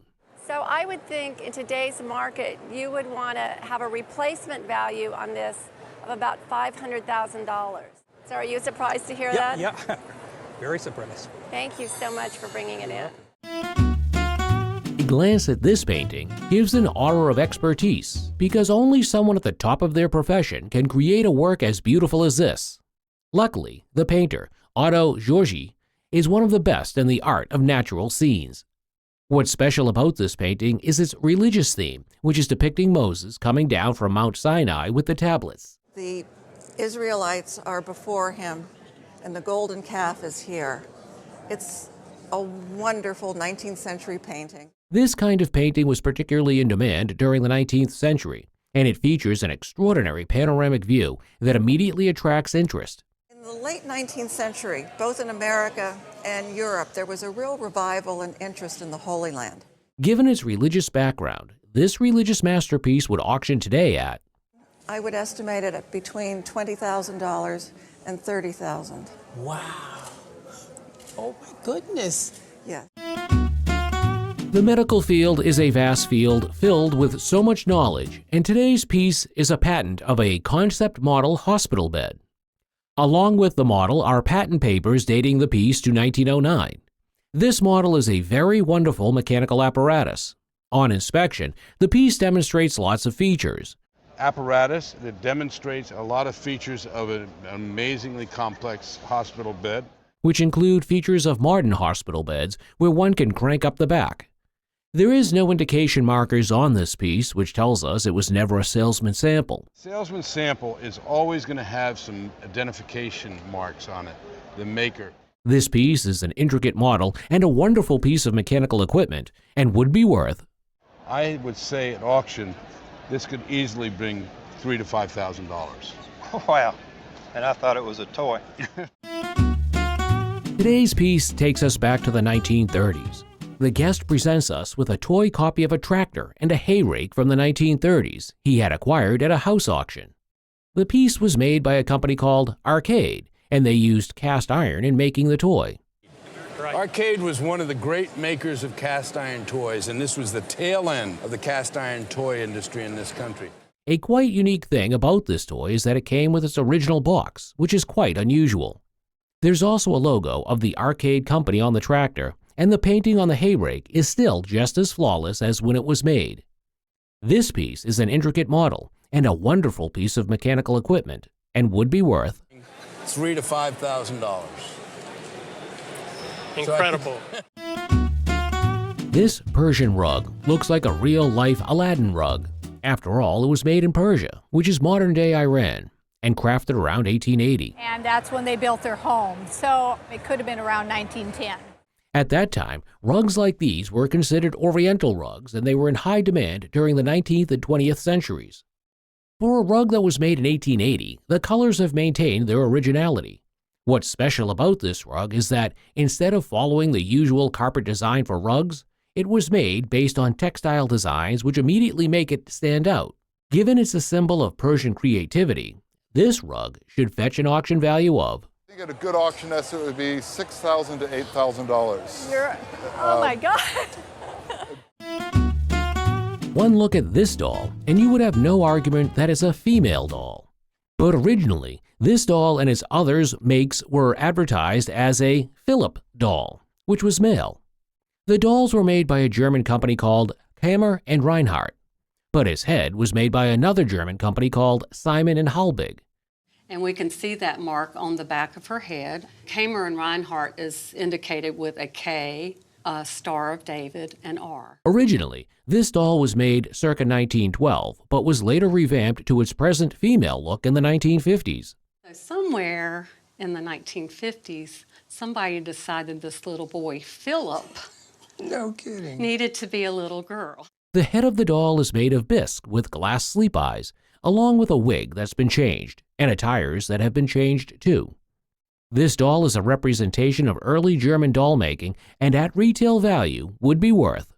So I would think in today's market, you would want to have a replacement value on this of about $500,000. So are you surprised to hear that? Yeah, very surprised. Thank you so much for bringing it in. A glance at this painting gives an aura of expertise because only someone at the top of their profession can create a work as beautiful as this. Luckily, the painter, Otto Georgi, is one of the best in the art of natural scenes. What's special about this painting is its religious theme, which is depicting Moses coming down from Mount Sinai with the tablets. The Israelites are before him, and the golden calf is here. It's a wonderful 19th century painting. This kind of painting was particularly in demand during the 19th century, and it features an extraordinary panoramic view that immediately attracts interest. In the late 19th century, both in America and Europe, there was a real revival and interest in the Holy Land. Given its religious background, this religious masterpiece would auction today at, I would estimate it at between $20,000 and $30,000. Wow. Oh my goodness. Yeah. The medical field is a vast field filled with so much knowledge, and today's piece is a patent of a concept model hospital bed. Along with the model are patent papers dating the piece to 1909. This model is a very wonderful mechanical apparatus. On inspection, the piece demonstrates lots of features. Apparatus that demonstrates a lot of features of an amazingly complex hospital bed, which include features of modern hospital beds where one can crank up the back. There is no indication markers on this piece, which tells us it was never a salesman sample. Salesman sample is always going to have some identification marks on it, the maker. This piece is an intricate model and a wonderful piece of mechanical equipment and would be worth, I would say at auction, this could easily bring $3,000 to $5,000. Wow, and I thought it was a toy. Today's piece takes us back to the 1930s. The guest presents us with a toy copy of a tractor and a hay rake from the 1930s he had acquired at a house auction. The piece was made by a company called Arcade, and they used cast iron in making the toy. Arcade was one of the great makers of cast iron toys, and this was the tail end of the cast iron toy industry in this country. A quite unique thing about this toy is that it came with its original box, which is quite unusual. There's also a logo of the Arcade company on the tractor, and the painting on the hay rake is still just as flawless as when it was made. This piece is an intricate model and a wonderful piece of mechanical equipment, and would be worth $3,000 to $5,000. Incredible. This Persian rug looks like a real-life Aladdin rug. After all, it was made in Persia, which is modern-day Iran, and crafted around 1880. And that's when they built their home, so it could have been around 1910. At that time, rugs like these were considered Oriental rugs, and they were in high demand during the 19th and 20th centuries. For a rug that was made in 1880, the colors have maintained their originality. What's special about this rug is that instead of following the usual carpet design for rugs, it was made based on textile designs which immediately make it stand out. Given it's a symbol of Persian creativity, this rug should fetch an auction value of, I think at a good auction estimate would be $6,000 to $8,000. Oh my God. One look at this doll, and you would have no argument that it's a female doll. But originally, this doll and its others makes were advertised as a Philipp doll, which was male. The dolls were made by a German company called Kammer and Reinhardt, but its head was made by another German company called Simon and Halbig. And we can see that mark on the back of her head. Kammer and Reinhardt is indicated with a K, a Star of David, and R. Originally, this doll was made circa 1912, but was later revamped to its present female look in the 1950s. So somewhere in the 1950s, somebody decided this little boy, Philip, no kidding, needed to be a little girl. The head of the doll is made of bisque with glass sleep eyes, along with a wig that's been changed, and attires that have been changed too. This doll is a representation of early German doll making, and at retail value would be worth.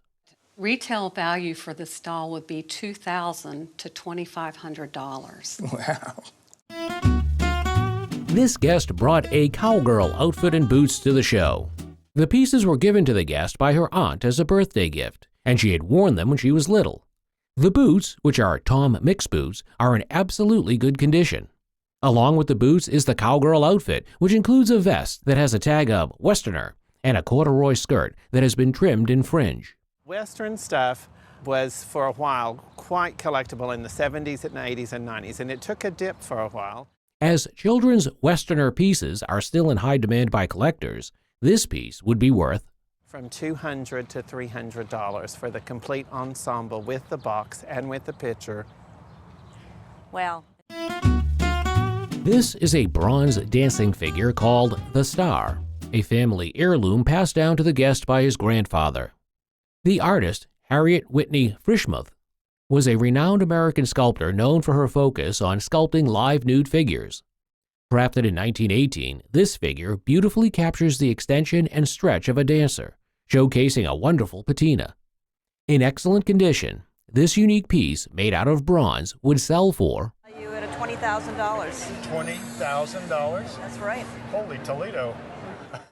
Retail value for this doll would be $2,000 to $2,500. Wow. This guest brought a cowgirl outfit and boots to the show. The pieces were given to the guest by her aunt as a birthday gift, and she had worn them when she was little. The boots, which are Tom Mix boots, are in absolutely good condition. Along with the boots is the cowgirl outfit, which includes a vest that has a tag of Westerner and a corduroy skirt that has been trimmed in fringe. Western stuff was for a while quite collectible in the 70s and 80s and 90s, and it took a dip for a while. As children's Westerner pieces are still in high demand by collectors, this piece would be worth from $200 to $300 for the complete ensemble with the box and with the picture. Well, This is a bronze dancing figure called the Star, a family heirloom passed down to the guest by his grandfather. The artist, Harriet Whitney Frischmuth, was a renowned American sculptor known for her focus on sculpting live nude figures. Crafted in 1918, this figure beautifully captures the extension and stretch of a dancer, showcasing a wonderful patina. In excellent condition, this unique piece, made out of bronze, would sell for you at $20,000. $20,000? That's right. Holy Toledo.